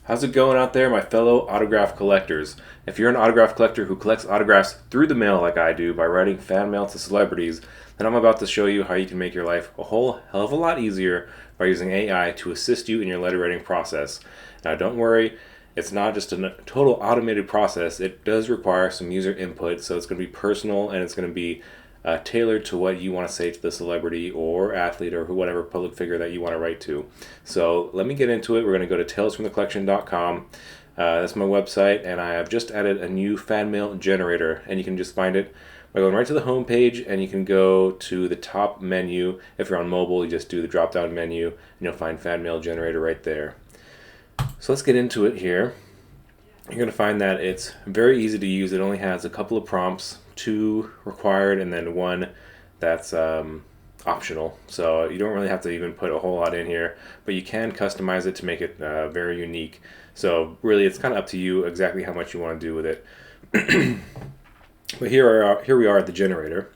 How's it going out there, my fellow autograph collectors? If you're an autograph collector who collects autographs through the mail like I do by writing fan mail to celebrities, then I'm about to show you how you can make your life a whole hell of a lot easier by using AI to assist you in your letter writing process. Now, don't worry, it's not just a total automated process. It does require some user input, so it's going to be personal and it's going to be tailored to what you want to say to the celebrity or athlete or whatever public figure that you want to write to. So let me get into it. We're going to go to talesfromthecollection.com. That's my website, and I have just added a new fan mail generator, and you can just find it by going right to the home page, and you can go to the top menu. If you're on mobile, you just do the drop down menu, and you'll find fan mail generator right there. So let's get into it here. You're going to find that it's very easy to use. It only has a couple of prompts, 2 required and then 1 that's optional. So you don't really have to even put a whole lot in here, but you can customize it to make it very unique. So really it's kind of up to you exactly how much you want to do with it. But here we are at the generator.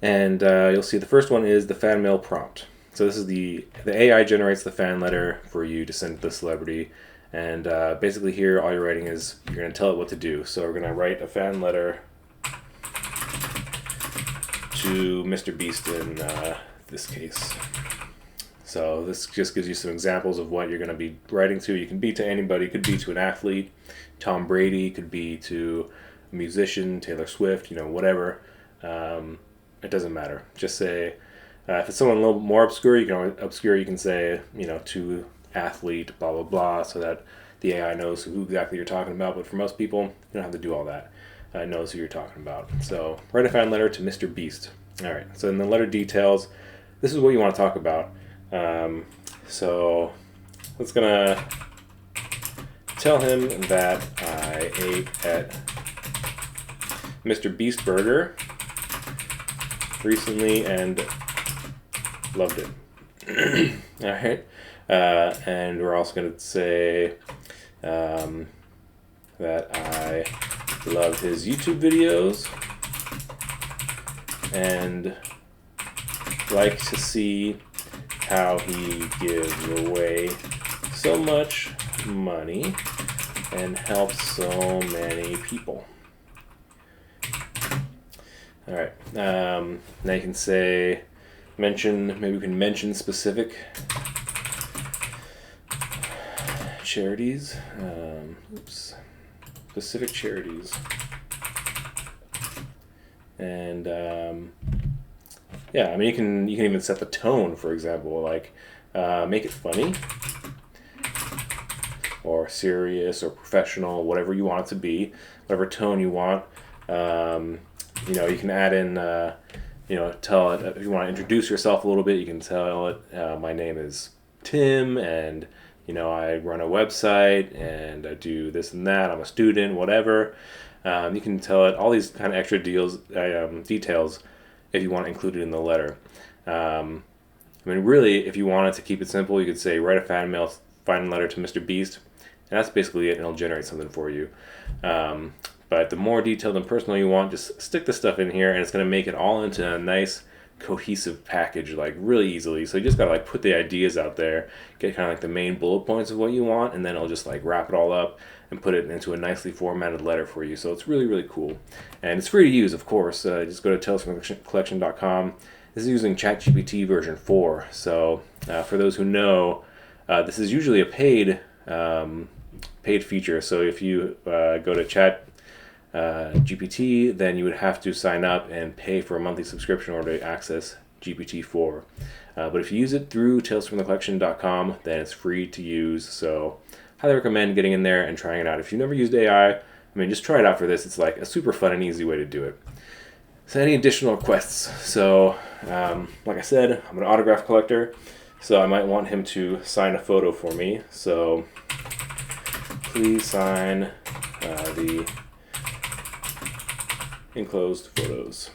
And you'll see the first one is the fan mail prompt. So this is the AI generates the fan letter for you to send to the celebrity. And basically here all you're writing is you're going to tell it what to do. So we're going to write a fan letter to Mr. Beast in this case. So this just gives you some examples of what you're going to be writing to. You can be to anybody. It could be to an athlete, Tom Brady. It could be to a musician, Taylor Swift, whatever. It doesn't matter. Just say, if it's someone a little more obscure, you can say, to athlete, blah, blah, blah, so that the AI knows who exactly you're talking about. But for most people, you don't have to do all that. It knows who you're talking about. So write a fan letter to Mr. Beast. All right. So in the letter details, this is what you want to talk about. So let's gonna tell him that I ate at Mr. Beast Burger recently and loved it. All right. And we're also going to say that I love his YouTube videos and like to see how he gives away so much money and helps so many people. All right. Now you can say, maybe we can mention specific charities. Specific charities. And you can even set the tone, for example, like make it funny or serious or professional, whatever you want it to be, whatever tone you want. You can add in, tell it, if you want to introduce yourself a little bit, you can tell it, my name is Tim, and I run a website and I do this and that. I'm a student, whatever. You can tell it all these kind of extra details if you want to include it in the letter. Really, if you wanted to keep it simple, you could say write a fan letter to Mr. Beast, and that's basically it, and it'll generate something for you. But the more detailed and personal you want, just stick the stuff in here, and it's going to make it all into a nice cohesive package really easily. So you just gotta put the ideas out there, get kind of the main bullet points of what you want, and then it'll just wrap it all up and put it into a nicely formatted letter for you. So it's really, really cool, and it's free to use, of course. Just go to talesfromthecollection.com. This is using ChatGPT version 4. So for those who know, this is usually a paid feature. So if you go to Chat GPT, then you would have to sign up and pay for a monthly subscription in order to access GPT-4. But if you use it through talesfromthecollection.com, then it's free to use. So highly recommend getting in there and trying it out. If you've never used AI, just try it out for this. It's a super fun and easy way to do it. So any additional requests? So like I said, I'm an autograph collector, so I might want him to sign a photo for me. So please sign the enclosed photos.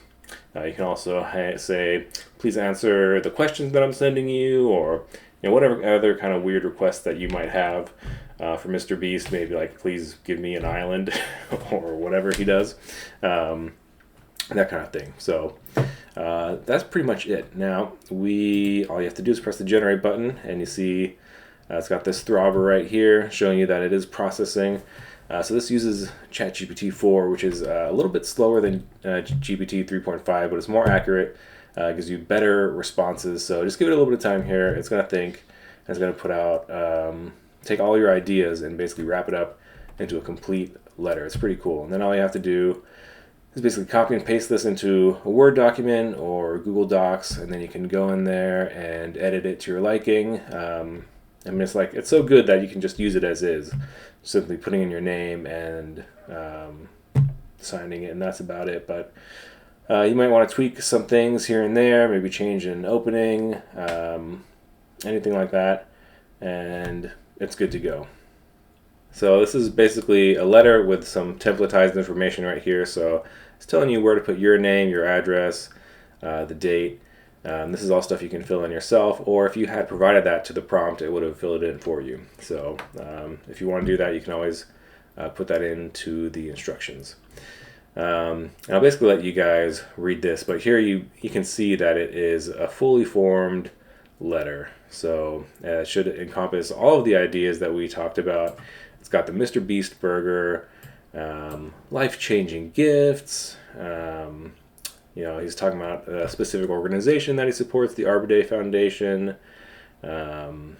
You can also say, please answer the questions that I'm sending you, or whatever other kind of weird requests that you might have for Mr. Beast. Maybe please give me an island or whatever he does, that kind of thing. So that's pretty much it. Now all you have to do is press the generate button, and you see It's got this throbber right here showing you that it is processing. So this uses ChatGPT 4, which is a little bit slower than GPT 3.5, but it's more accurate. Gives you better responses. So just give it a little bit of time here. It's going to think, and it's going to put out, take all your ideas and basically wrap it up into a complete letter. It's pretty cool. And then all you have to do is basically copy and paste this into a Word document or Google Docs, and then you can go in there and edit it to your liking. I mean, it's so good that you can just use it as is, simply putting in your name and signing it, and that's about it. But you might want to tweak some things here and there, maybe change an opening, anything like that, and it's good to go. So this is basically a letter with some templatized information right here. So it's telling you where to put your name, your address, the date. This is all stuff you can fill in yourself, or if you had provided that to the prompt, it would have filled it in for you. So if you want to do that, you can always put that into the instructions. And I'll basically let you guys read this, but here you can see that it is a fully formed letter. So it should encompass all of the ideas that we talked about. It's got the Mr. Beast burger, life-changing gifts. He's talking about a specific organization that he supports, the Arbor Day Foundation. Let's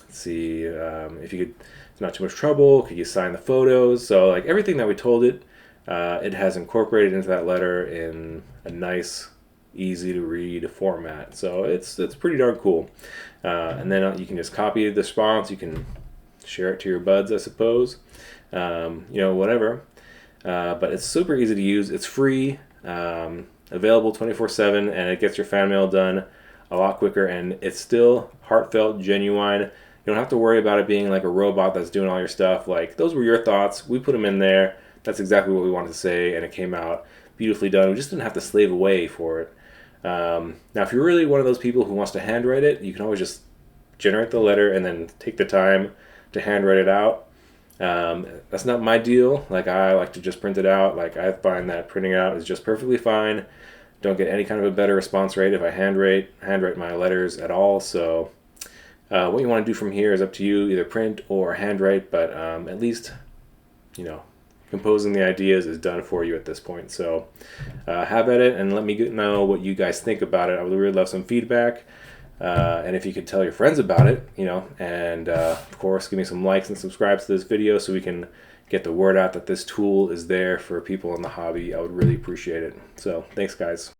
see, if you could, it's not too much trouble, could you sign the photos? So like everything that we told it, it has incorporated into that letter in a nice, easy to read format. So it's pretty darn cool. And then you can just copy the response. You can share it to your buds, I suppose. Whatever. But it's super easy to use. It's free, available 24/7, and it gets your fan mail done a lot quicker. And it's still heartfelt, genuine. You don't have to worry about it being like a robot that's doing all your stuff. Like, those were your thoughts. We put them in there. That's exactly what we wanted to say, and it came out beautifully done. We just didn't have to slave away for it. Now, if you're really one of those people who wants to handwrite it, you can always just generate the letter and then take the time to handwrite it out. That's not my deal. Like, I like to just print it out. Like, I find that printing out is just perfectly fine. Don't get any kind of a better response rate if I handwrite my letters at all. So what you want to do from here is up to you, either print or handwrite, but at least, composing the ideas is done for you at this point. So have at it and let me know what you guys think about it. I would really love some feedback. And if you could tell your friends about it, and of course give me some likes and subscribes to this video so we can get the word out that this tool is there for people in the hobby. I would really appreciate it. So thanks, guys.